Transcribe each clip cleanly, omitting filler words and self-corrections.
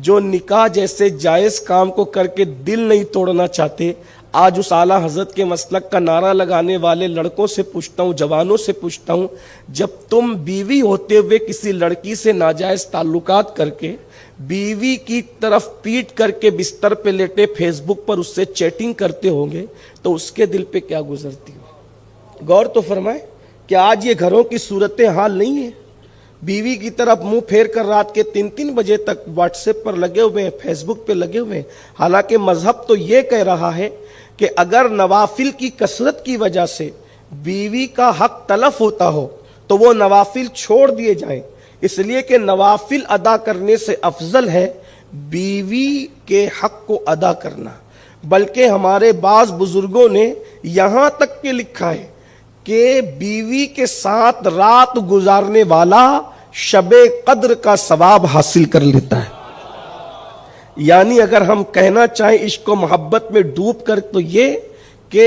جو نکاح جیسے جائز کام کو کر کے دل نہیں توڑنا چاہتے، آج اس اعلیٰ حضرت کے مسلک کا نعرہ لگانے والے لڑکوں سے پوچھتا ہوں، جوانوں سے پوچھتا ہوں، جب تم بیوی ہوتے ہوئے کسی لڑکی سے ناجائز تعلقات کر کے بیوی کی طرف پیٹ کر کے بستر پہ لیٹے فیس بک پر اس سے چیٹنگ کرتے ہوں گے تو اس کے دل پہ کیا گزرتی ہو؟ غور تو فرمائیں کہ آج یہ گھروں کی صورتحال نہیں ہے۔ بیوی کی طرف منہ پھیر کر رات کے 3 بجے تک واٹس ایپ پر لگے ہوئے ہیں، فیس بک پہ لگے ہوئے ہیں، حالانکہ مذہب تو یہ کہہ رہا ہے کہ اگر نوافل کی کثرت کی وجہ سے بیوی کا حق تلف ہوتا ہو تو وہ نوافل چھوڑ دیے جائیں، اس لیے کہ نوافل ادا کرنے سے افضل ہے بیوی کے حق کو ادا کرنا۔ بلکہ ہمارے بعض بزرگوں نے یہاں تک کہ لکھا ہے کہ بیوی کے ساتھ رات گزارنے والا شب قدر کا ثواب حاصل کر لیتا ہے۔ یعنی اگر ہم کہنا چاہیں عشق و محبت میں ڈوب کر تو یہ کہ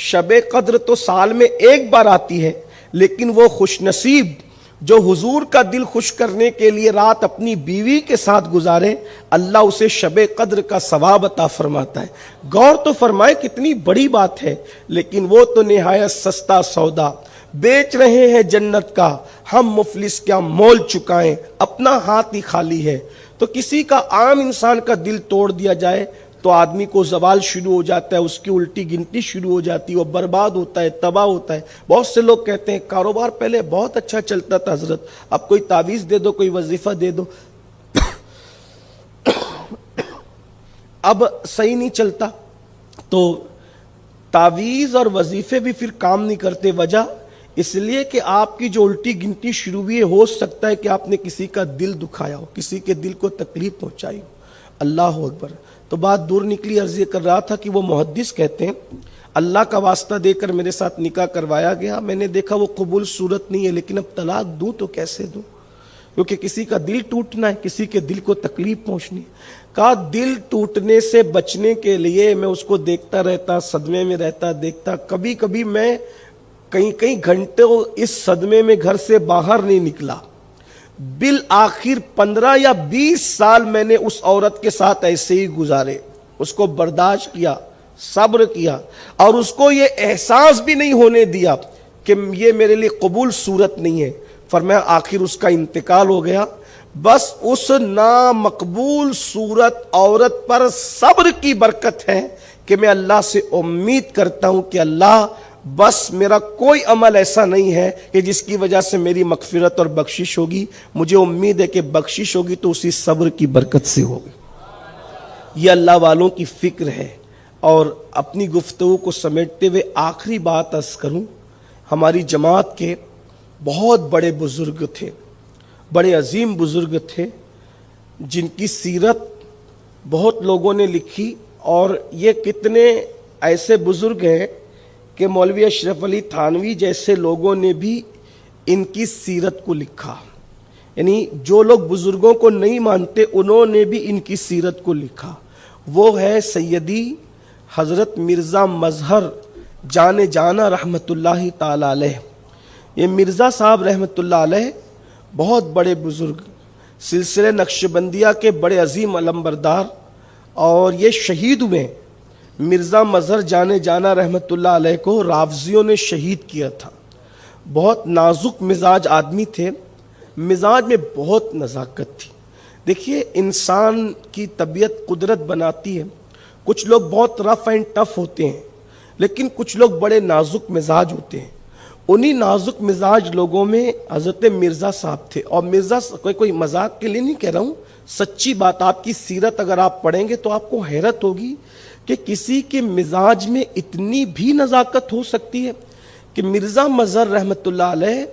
شب قدر تو سال میں ایک بار آتی ہے، لیکن وہ خوش نصیب جو حضور کا دل خوش کرنے کے لیے رات اپنی بیوی کے ساتھ گزارے، اللہ اسے شب قدر کا ثواب عطا فرماتا ہے۔ غور تو فرمائے کتنی بڑی بات ہے، لیکن وہ تو نہایت سستا سودا بیچ رہے ہیں جنت کا، ہم مفلس کیا مول چکائیں، اپنا ہاتھ ہی خالی ہے۔ تو کسی کا عام انسان کا دل توڑ دیا جائے تو آدمی کو زوال شروع ہو جاتا ہے، اس کی الٹی گنتی شروع ہو جاتی ہے، وہ برباد ہوتا ہے، تباہ ہوتا ہے۔ بہت سے لوگ کہتے ہیں کاروبار پہلے بہت اچھا چلتا تھا حضرت، اب کوئی تعویذ دے دو، کوئی وظیفہ دے دو، اب صحیح نہیں چلتا۔ تو تعویذ اور وظیفے بھی پھر کام نہیں کرتے، وجہ اس لیے کہ آپ کی جو الٹی گنتی شروع ہوئی ہے، ہو سکتا ہے کہ آپ نے کسی کا دل دکھایا ہو، کسی کے دل کو تکلیف پہنچائی ہو۔ اللہ اکبر۔ تو بات دور نکلی، عرض یہ کر رہا تھا کہ وہ محدث کہتے ہیں اللہ کا واسطہ دے کر میرے ساتھ نکاح کروایا گیا، میں نے دیکھا وہ قبول صورت نہیں ہے، لیکن اب طلاق دوں تو کیسے دوں، کیونکہ کسی کا دل ٹوٹنا ہے، کسی کے دل کو تکلیف پہنچنی ہے۔ کہا دل ٹوٹنے سے بچنے کے لیے میں اس کو دیکھتا رہتا، صدمے میں رہتا، دیکھتا، کبھی کبھی میں کئی گھنٹوں اس صدمے میں گھر سے باہر نہیں نکلا۔ بالآخر 15 یا 20 سال میں نے اس عورت کے ساتھ ایسے ہی گزارے، اس کو برداشت کیا، صبر کیا، اور اس کو یہ احساس بھی نہیں ہونے دیا کہ یہ میرے لیے قبول صورت نہیں ہے۔ فرمایا آخر اس کا انتقال ہو گیا۔ بس اس نامقبول صورت عورت پر صبر کی برکت ہے کہ میں اللہ سے امید کرتا ہوں کہ اللہ بس میرا کوئی عمل ایسا نہیں ہے کہ جس کی وجہ سے میری مغفرت اور بخشش ہوگی، مجھے امید ہے کہ بخشش ہوگی تو اسی صبر کی برکت سے ہوگی۔ یہ اللہ والوں کی فکر ہے۔ اور اپنی گفتگو کو سمیٹتے ہوئے آخری بات عرض کروں، ہماری جماعت کے بہت بڑے بزرگ تھے، بڑے عظیم بزرگ تھے، جن کی سیرت بہت لوگوں نے لکھی، اور یہ کتنے ایسے بزرگ ہیں کہ مولوی اشرف علی تھانوی جیسے لوگوں نے بھی ان کی سیرت کو لکھا۔ یعنی جو لوگ بزرگوں کو نہیں مانتے انہوں نے بھی ان کی سیرت کو لکھا۔ وہ ہے سیدی حضرت مرزا مظہر جان جانا رحمۃ اللہ تعالی علیہ۔ یہ مرزا صاحب رحمۃ اللہ علیہ بہت بڑے بزرگ، سلسلہ نقشبندیہ کے بڑے عظیم علمبردار، اور یہ شہید ہوئے۔ مرزا مظہر جانے جانا رحمۃ اللہ علیہ کو رافضیوں نے شہید کیا تھا۔ بہت نازک مزاج آدمی تھے، مزاج میں بہت نزاکت تھی۔ دیکھیے انسان کی طبیعت قدرت بناتی ہے، کچھ لوگ بہت رف اینڈ ٹف ہوتے ہیں، لیکن کچھ لوگ بڑے نازک مزاج ہوتے ہیں۔ انہی نازک مزاج لوگوں میں حضرت مرزا صاحب تھے۔ اور مرزا کوئی مذاق کے لیے نہیں کہہ رہا ہوں، سچی بات، آپ کی سیرت اگر آپ پڑھیں گے تو آپ کو حیرت ہوگی کہ کسی کے مزاج میں اتنی بھی نزاکت ہو سکتی ہے کہ مرزا مظہر رحمۃ اللہ علیہ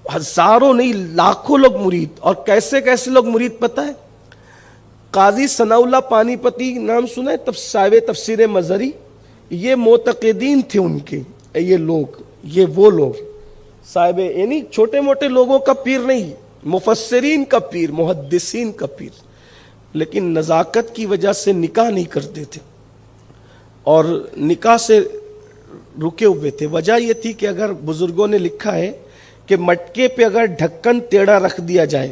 ہزاروں نہیں لاکھوں لوگ مرید، اور کیسے کیسے لوگ مرید پتہ ہے؟ قاضی ثناء اللہ پانی پتی نام سنا ہے؟ صاحب تفسیر مظہری، یہ معتقدین تھے ان کے، یہ لوگ، یہ وہ لوگ صاحب، یعنی چھوٹے موٹے لوگوں کا پیر نہیں، مفسرین کا پیر، محدثین کا پیر، لیکن نزاکت کی وجہ سے نکاح نہیں کرتے تھے اور نکاح سے رکے ہوئے تھے۔ وجہ یہ تھی کہ اگر بزرگوں نے لکھا ہے کہ مٹکے پہ اگر ڈھکن ٹیڑھا رکھ دیا جائے